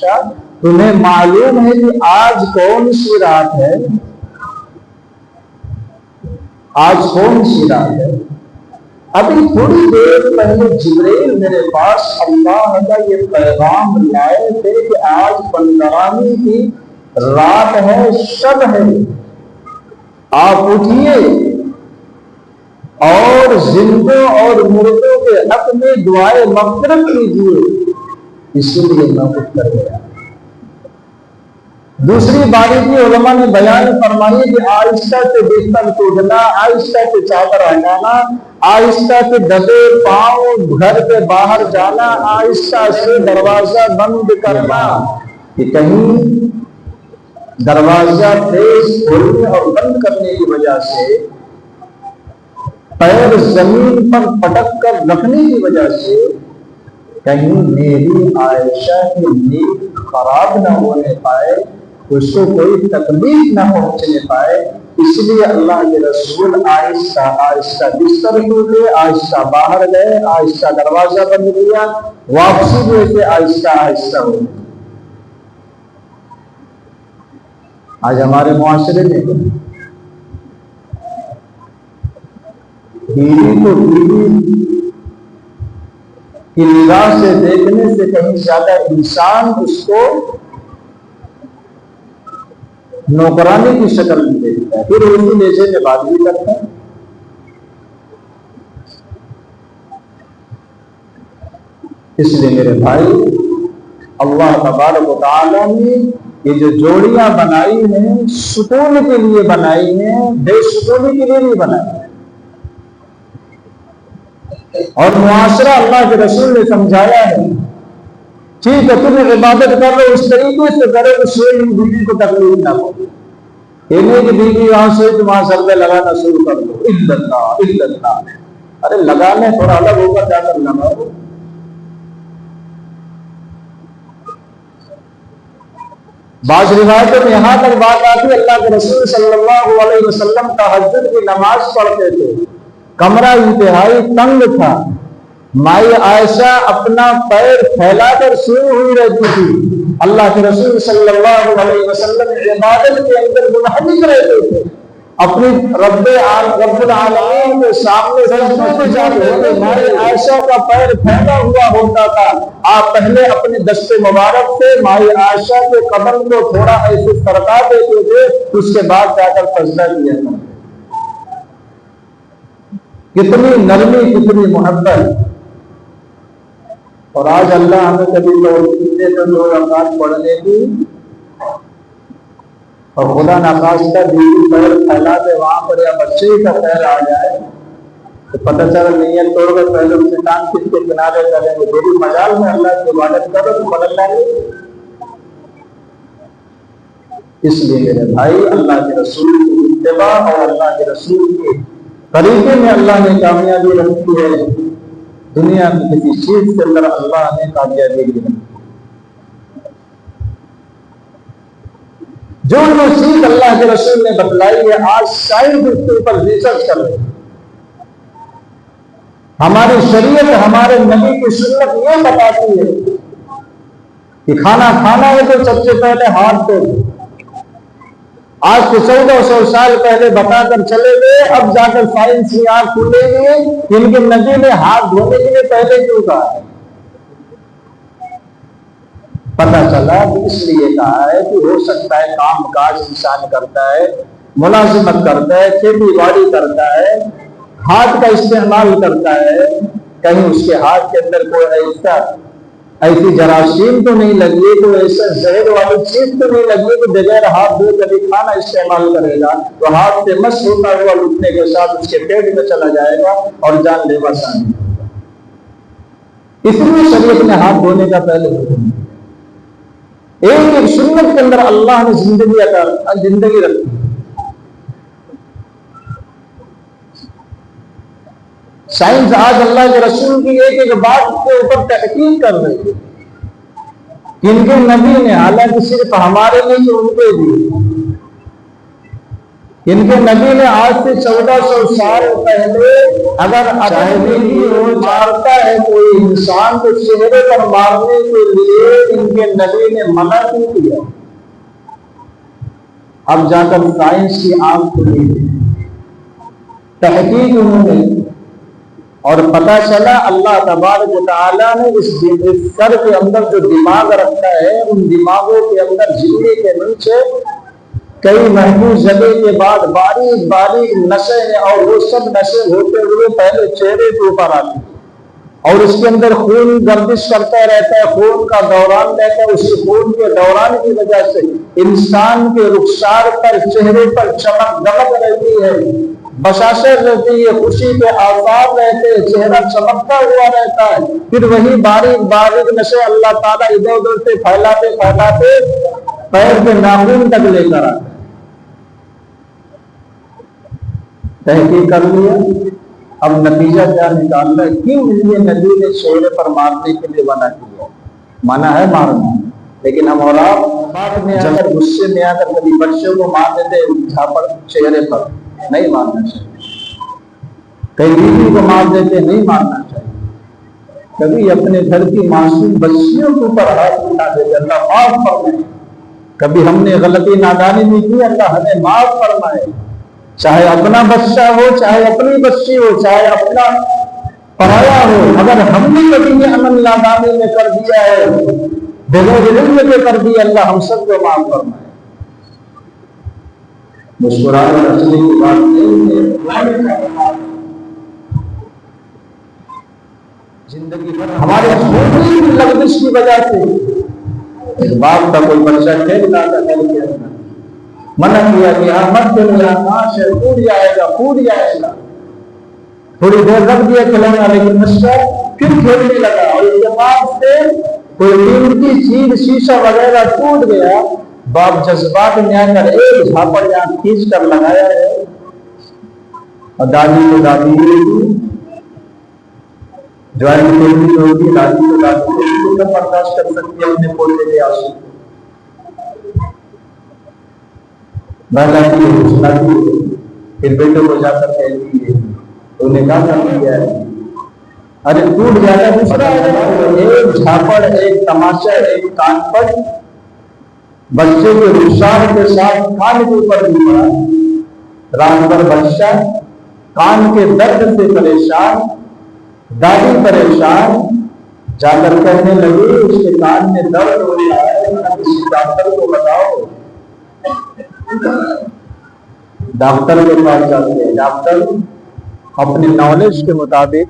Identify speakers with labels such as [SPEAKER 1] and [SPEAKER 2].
[SPEAKER 1] عائشہ تمہیں معلوم ہے کہ آج کون سی رات ہے؟ آج کون سی رات ہے؟ ابھی تھوڑی دیر پہلے جبرائیل میرے پاس اللہ کا یہ پیغام لائے تھے کہ آج 15ویں کی رات ہے، شب ہے، آپ اٹھیے اور زندوں اور مردوں کے حق میں دعائے مغفرت کیجیے۔ اسی لیے میں اٹھ کر گیا۔ دوسری باریکی علماء نے بیان فرمائی کہ آہستہ سے بستر توڑنا، آہستہ سے چادر ہٹانا، آہستہ سے دبے پاؤں گھر کے باہر جانا، آہستہ سے دروازہ بند کرنا کہ کہیں دروازہ تیز کھولنے اور بند کرنے کی وجہ سے، پیر زمین پر پٹک کر رکھنے کی وجہ سے کہیں میری عائشہ کی نیند خراب نہ ہونے پائے، اس کو کوئی تکلیف نہ پہنچنے پائے۔ اس لیے اللہ کے رسول آہستہ آہستہ بستر ٹوٹے، آہستہ باہر گئے، آہستہ دروازہ بند کیا، واپسی بھی ایسے آہستہ آہستہ ہو۔ آج ہمارے معاشرے میں بیوی کو بیوی کی نگاہ سے دیکھنے سے کہیں زیادہ انسان اس کو نوکرانی کی شکل میں دیکھتا ہے، پھر اسی لہجے میں بات بھی کرتا ہے۔ اس لیے میرے بھائی، اللہ تبارک و تعالیٰ نے یہ جو جوڑیاں بنائی ہیں سکون کے لیے بنائی ہیں، بے سکونی کے لیے نہیں بنائی۔ اور معاشرہ اللہ کے رسول نے سمجھایا ہے، ٹھیک ہے تم عبادت کر رہے اس طریقے سے کرو کہ سوئی بیوی کو تکلیف نہ ہو۔ یہ نہیں کہ بیوی وہاں سوئی تم وہاں سر پہ لگانا شروع کر دو، اللہ۔ ارے لگانے تھوڑا الگ ہوگا، جا کر لگاؤ۔ بعض روایتوں میں یہاں تک بات آتی، اللہ کے رسول صلی اللہ علیہ وسلم تہجد کی نماز پڑھتے تھے، کمرہ انتہائی تنگ تھا، مائی عائشہ اپنا پیر پھیلا کر سوئی ہوئی رہتی تھی، اللہ کے رسول صلی اللہ علیہ وسلم عبادت کے اندر منہمک رہتے تھے، اپنی رب العالمین کے سامنے سجدے میں جاتے تھے، مائی عائشہ کا پیر پھیلا ہوا ہوتا تھا، آپ پہلے اپنے دست مبارک سے مائی عائشہ کے قدم کو تھوڑا ایسے سرکا دیتے تھے، اس کے بعد جا کر سجدہ کیا تھا۔ کتنی نرمی، کتنی محبت۔ اور آج اللہ ہمیں کبھی توفیق دے تو 2 رکعت پڑھنے کی، اور خدا نخواستہ بیوی پیر پھیلا دے وہاں پر یا بچے کا پیر آ جائے تو پتہ چلا نیت توڑ کر پہلے اسے ٹانگ کھینچ کے کنارے کریں گے، تیری مجال میں اللہ کی عبادت کرو تو بدلنا نہیں۔ اس لیے میرے بھائی، اللہ کے رسول کی اتباع اور اللہ کے رسول کے طریقے میں اللہ نے کامیابی رکھی ہے، دنیا میں کسی چیز کے اندر اللہ نے کامیابی دی ہے۔ جو چیز اللہ کے رسول نے بتلائی ہے، آج سائنس اس کے اوپر ریسرچ کر رہے ہیں۔ ہماری شریعت، ہمارے نبی کی سنت یہ بتاتی ہے کہ کھانا کھانا ہے تو سب سے پہلے ہاتھ دھو۔ آج سے 1400 سال پہلے بتا کر چلے گئے، اب جا کر سائنس کی آنکھ کھلے گی کہ ان کے نبی نے ہاتھ دھونے کے لیے پہلے کیوں کہا ہے۔ پتہ چلا کہ اس لیے کہا ہے کہ ہو سکتا ہے کام کاج انسان کرتا ہے، ملازمت کرتا ہے، کھیتی باڑی کرتا ہے، ہاتھ کا استعمال کرتا ہے، کہیں اس کے ہاتھ کے اندر کوئی ایسی جراثیم تو نہیں لگی، کوئی ایسا زہر والی چیز تو نہیں لگی کہ بغیر ہاتھ دھوئے کبھی کھانا استعمال کرے گا تو ہاتھ سے مس ہوتا ہوا لٹنے کے ساتھ اس کے پیٹ میں چلا جائے گا اور جان لیوا ثانی۔ اس لیے شریعت نے ہاتھ دھونے کا پہلے حکم ایک سنت کے اندر اللہ نے زندگی رکھی۔ سائنس آج اللہ کے رسول کی ایک ایک بات کے اوپر تحقیق کر رہی ہے کہ ان کے نبی نے، حالانکہ صرف ہمارے نہیں ان کے بھی ان کے نبی نے آج سے 1400 سال پہلے اگر چاہے وہ مارتا ہے کوئی انسان تو چہرے پر مارنے کے لیے ان کے نبی نے منع کیوں کیا؟ اب جا کر سائنس کی آنکھ کھلی، تحقیق انہوں نے، اور پتہ چلا اللہ تبارک و تعالیٰ نے اس سر کے اندر جو دماغ رکھا ہے، ان دماغوں کے اندر جھلی کے نیچے کئی محفوظ جگہ کے بعد باریک باریک نسیں ہیں، اور وہ سب نسیں ہوتے ہوئے پہلے چہرے کے اوپر آتی ہیں، اور اس کے اندر خون گردش کرتا رہتا ہے، خون کا دوران رہتا ہے، اس خون کے دوران کی وجہ سے انسان کے رخسار پر، چہرے پر چمک دمک رہتی ہے، بشاشت رہتی ہے، خوشی کے آثار رہتے ہیں، چہرہ چمکتا ہوا رہتا ہے۔ پھر وہی باریک باریک نشے اللہ تعالیٰ ادھر ادھر سے پھیلاتے پھیلاتے پیر کے ناخن تک لے کر آتے۔ تحقیق کر لیا، اب نتیجہ کیا نکالنا ہے؟ کیوں یہ نبی نے چہرے پر مارنے کے لیے منع کیا؟ منع ہے مارنا، لیکن ہم اور آپ بات میں آ کر، غصے میں آ کر کبھی بچوں کو مار دیتے جھاپڑ چہرے پر، نہیں مارنا چاہیے۔ کئی بیوی کو مار دیتے، نہیں مارنا چاہیے۔ کبھی اپنے گھر کی معصوم بچیوں کے اوپر ہاتھ اٹھا دیتے، اللہ معاف فرمائے۔ کبھی ہم نے غلطی نادانی نہیں کی، اللہ ہمیں معاف فرمائے۔ چاہے اپنا بچہ ہو، چاہے اپنی بچی ہو، چاہے اپنا پرایا ہو، اگر ہم نے کبھی یہ عمل نادانی میں کر دیا ہے، بغیر علم کے کر دیا، اللہ ہم سب کو معاف فرمائے۔ مسکرانے ہنسنے کی بات نہیں ہے، زندگی بھر ہمارے چھوٹی لغزش کی وجہ سے ایک باپ کا کوئی بچہ کھیلتا تھا، منع کیا کہ مت کھیلنا، ناش ہے، ٹوٹ جائے گا، ٹوٹ جائے گا۔ تھوڑی دیر رکھ دیا کھلانا، لیکن بچہ پھر کھیلنے لگا، اور اس کے بعد سے کوئی قیمتی چیز شیشہ وغیرہ ٹوٹ گیا، باپ جذبات میں آ کر ایک جھاپڑ یہاں کھینچ کر لگایا ہے، اور دادی کو دادی جوائن فیملی ہوگی، دادی کو دادی کو برداشت کر سکتی ہے اپنے پوتے کے آنسو، بہلاتی ہے، جھلاتی ہے، پھر بیٹوں کو جا کر کہتی ہے تو نے کہا کر دیا ہے، ارے ٹوٹ جاتا دوسرا ہے، ایک جھاپڑ، ایک تماشا، ایک کان پٹ بچے کے رخسار کے ساتھ کان کے اوپر بھی پڑا، رات بھر بچہ کان کے درد سے پریشان، دادی پریشان، جا کر کہنے لگی اس کے کان میں درد ہو رہا ہے، کسی ڈاکٹر کو بتاؤ۔ ڈاکٹر کے پاس جاتے ہیں، ڈاکٹر اپنے نالج کے مطابق